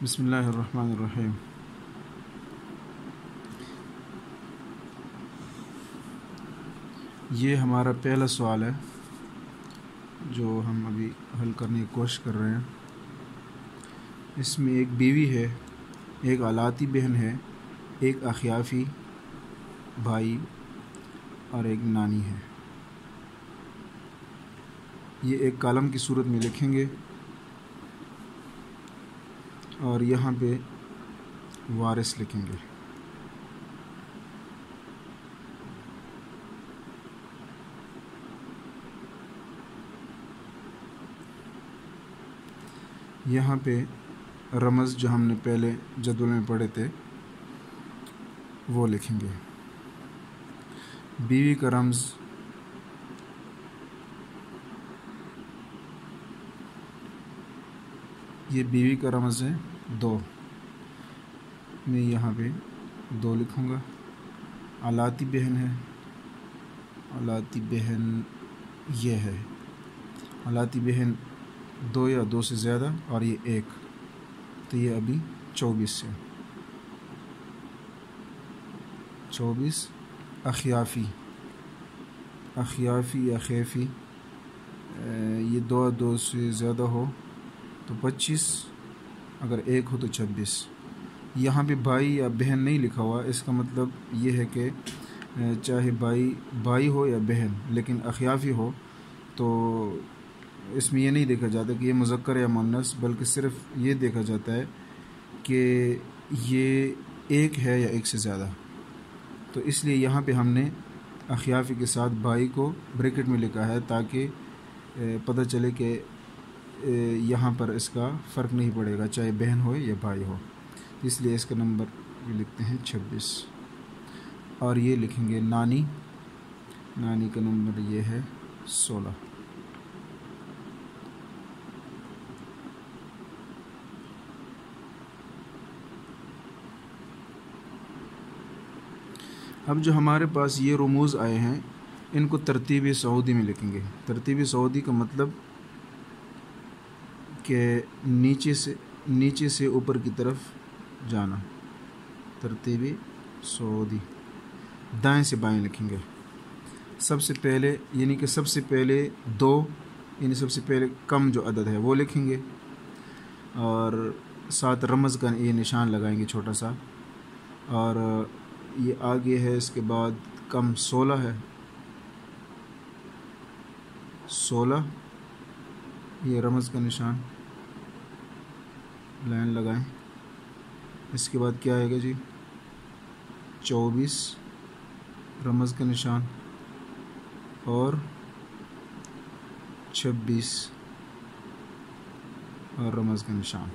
बिस्मिल्लाहिर्रहमानिर्रहीम। ये हमारा पहला सवाल है जो हम अभी हल करने की कोशिश कर रहे हैं। इसमें एक बीवी है, एक आलाती बहन है, एक अखियाफ़ी भाई और एक नानी है। ये एक कॉलम की सूरत में लिखेंगे और यहाँ पे वारिस लिखेंगे। यहाँ पे रमज़ जो हमने पहले जदवल में पढ़े थे वो लिखेंगे। बीवी का रमज़ ये बीवी का रमज़ है 2। मैं यहाँ पे 2 लिखूँगा। आलाती बहन है, आलाती बहन ये है। आलाती बहन 2 या 2 से ज़्यादा और ये 1, तो ये अभी 24 है। 24 अखियाफ़ी या खैफ़ी, ये 2 से ज़्यादा हो तो 25, अगर 1 हो तो 26। यहाँ पे भाई या बहन नहीं लिखा हुआ, इसका मतलब ये है कि चाहे भाई हो या बहन, लेकिन अखियाफ़ी हो तो इसमें ये नहीं देखा जाता कि ये मुज़क्कर या मुअन्नस, बल्कि सिर्फ ये देखा जाता है कि ये 1 है या 1 से ज़्यादा। तो इसलिए यहाँ पे हमने अखियाफ़ी के साथ भाई को ब्रैकेट में लिखा है ताकि पता चले कि यहाँ पर इसका फ़र्क नहीं पड़ेगा चाहे बहन हो या भाई हो। इसलिए इसका नंबर ये लिखते हैं 26 और ये लिखेंगे नानी का नंबर ये है 16। अब जो हमारे पास ये रुमूज़ आए हैं इनको तरतीब सऊदी में लिखेंगे। तरतीब सऊदी का मतलब कि नीचे से ऊपर की तरफ जाना। तरतीब सऊदी दाएं से बाएं लिखेंगे। सबसे पहले यानी कि सबसे पहले 2 यानी सबसे पहले कम जो अदद है वो लिखेंगे और साथ रमज़ का ये निशान लगाएंगे छोटा सा, और ये आगे है। इसके बाद कम 16 है, 16 ये रमज़ का निशान लाइन लगाएं। इसके बाद क्या आएगा जी 24 रमज़ का निशान और 26 और रमज़ का निशान।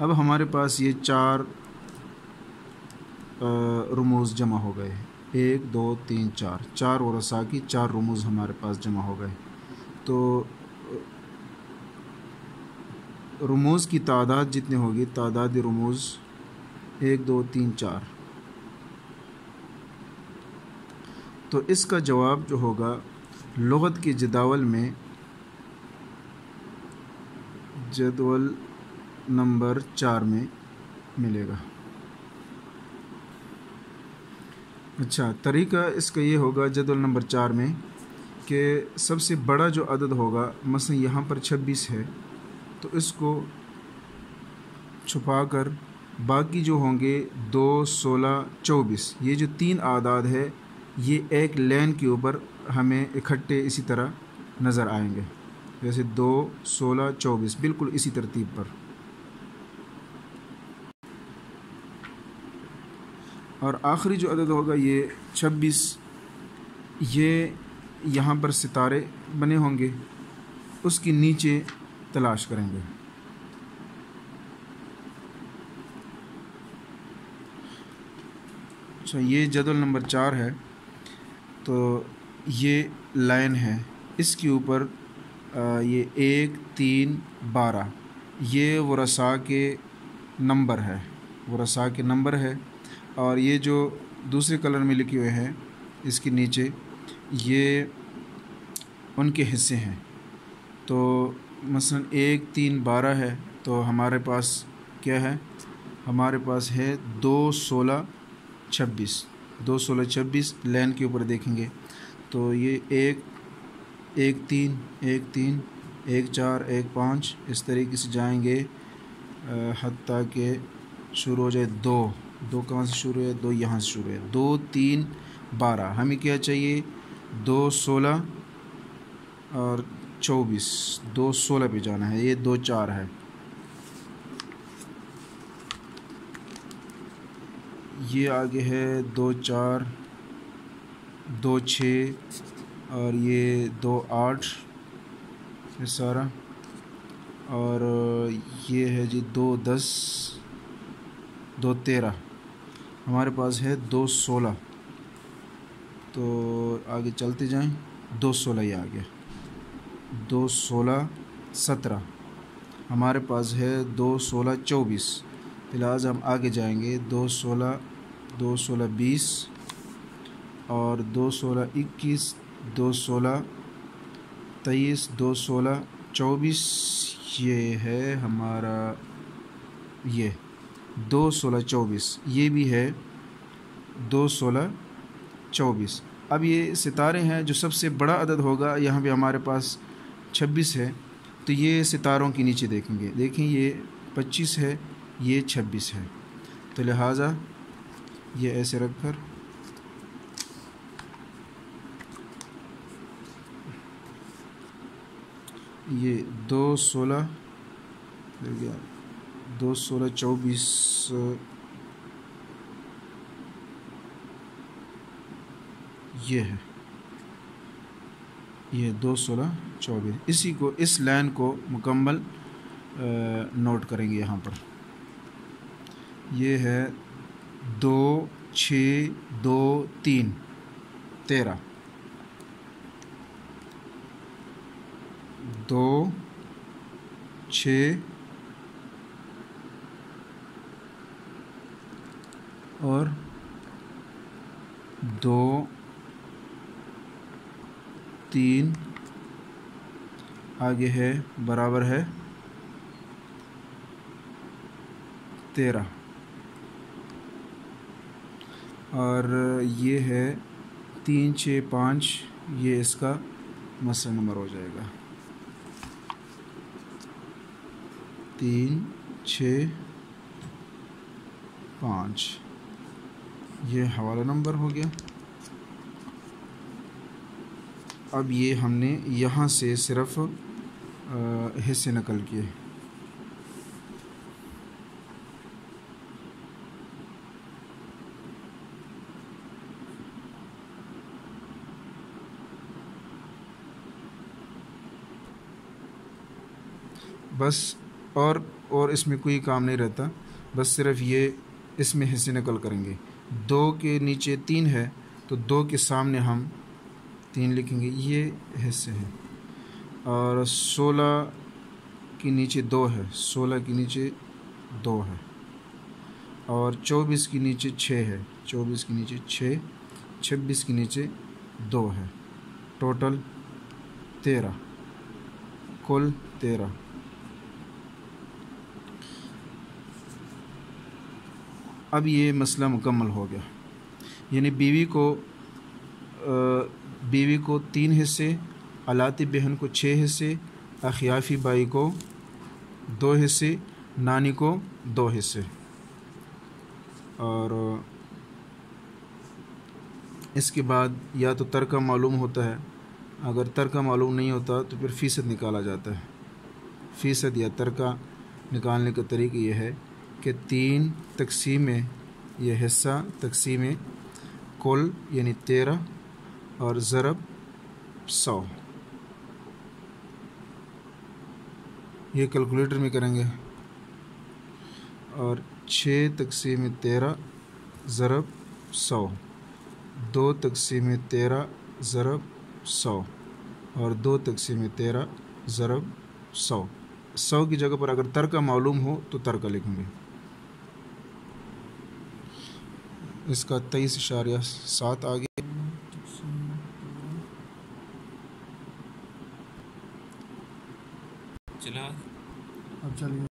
अब हमारे पास ये 4 रुमूज़ जमा हो गए। 1 2 3 4 वरसा की 4 रुमूज़ हमारे पास जमा हो गए। तो रुमूज़ की तादाद जितनी होगी, तादाद रुमूज़ 1 2 3 4, तो इसका जवाब जो होगा लुग़त के जदावल में जदवल नंबर 4 में मिलेगा। अच्छा, तरीका इसका ये होगा जदवल नंबर 4 में कि सबसे बड़ा जो अदद होगा, मसलन यहाँ पर 26 है, तो इसको छुपाकर बाकी जो होंगे 2 16 24, ये जो 3 आदाद है ये एक लाइन के ऊपर हमें इकट्ठे इसी तरह नज़र आएंगे, जैसे 2 16 24 बिल्कुल इसी तरतीब पर। और आखिरी जो अदद होगा ये 26, ये यहाँ पर सितारे बने होंगे, उसके नीचे तलाश करेंगे। अच्छा, ये जदवल नंबर 4 है, तो ये लाइन है, इसके ऊपर ये 1 3 12 ये वरसा के नंबर है, वरसा के नंबर है। और ये जो दूसरे कलर में लिखे हुए हैं इसके नीचे ये उनके हिस्से हैं। तो मसलन 1 3 12 है तो तो हमारे पास क्या है, हमारे पास है 2 16 26, 2 16 26 लाइन के ऊपर देखेंगे तो ये 1 1 3 1 3 1 4 1 5 इस तरीके से जाएंगे हत्ता के शुरू हो जाए 2 2 कहाँ से शुरू है, 2 यहाँ से शुरू है, 2 3 12। हमें क्या चाहिए, 2 16 और 24, 2 16 पे जाना है, ये 2 4 है, ये आगे है 2 4 2 6 और ये 2 8 ये सारा, और ये है जी 2 10 2 13, हमारे पास है 2 16। तो आगे चलते जाएं, 2 16 ये आ गया, 2 16 17, हमारे पास है 2 16 24। फिलहाल हम आगे जाएंगे, 2 16 20 और 2 16 21 2 16 23 2 16 24, ये है हमारा ये 2 16 24, ये भी है 2 16 24। अब ये सितारे हैं, जो सबसे बड़ा अदद होगा यहाँ पे हमारे पास 26 है, तो ये सितारों के नीचे देखेंगे, देखें ये 25 है, ये 26 है, तो लिहाजा ये ऐसे रखकर ये 2 16 गया, 2 16 24 ये है, ये 2 16 24। इसी को, इस लाइन को मुकम्मल नोट करेंगे यहाँ पर। ये है 2 6 2 3 13, 2 6 और 2 3, आगे है बराबर है 13, और ये है 3 6 5, ये इसका मसला नंबर हो जाएगा, 3 6 5, ये हवाला नंबर हो गया। अब ये हमने यहाँ से सिर्फ हिस्से नकल किए, बस, और इसमें कोई काम नहीं रहता, बस सिर्फ ये इसमें हिस्से नकल करेंगे। 2 के नीचे 3 है तो 2 के सामने हम 3 लिखेंगे, ये हिस्से हैं, और 16 के नीचे 2 है, 16 के नीचे 2 है, और 24 के नीचे 6 है, 24 के नीचे 6, 26 के नीचे 2 है, टोटल 13, कुल 13। अब ये मसला मुकम्मल हो गया, यानी बीवी को 3 हिस्से, अलाती बहन को 6 हिस्से, अखियाफ़ी बाई को 2 हिस्से, नानी को 2 हिस्से। और इसके बाद या तो तरका मालूम होता है, अगर तरका मालूम नहीं होता तो फिर फ़ीसद निकाला जाता है। फ़ीसद या तरका निकालने का तरीका ये है कि 3 तक़सीम ये हिस्सा तक़सीम कुल यानी 13 और ज़रब 100, ये कैलकुलेटर में करेंगे, और 6 तक़सीम 13 ज़रब 100, 2 तक़सीम 13 ज़रब 100 और 2 तक़सीम 13 ज़रब 100। 100 की जगह पर अगर तरका मालूम हो तो तरका लिखेंगे। इसका 23.7 आ गया। चला अब चलिए।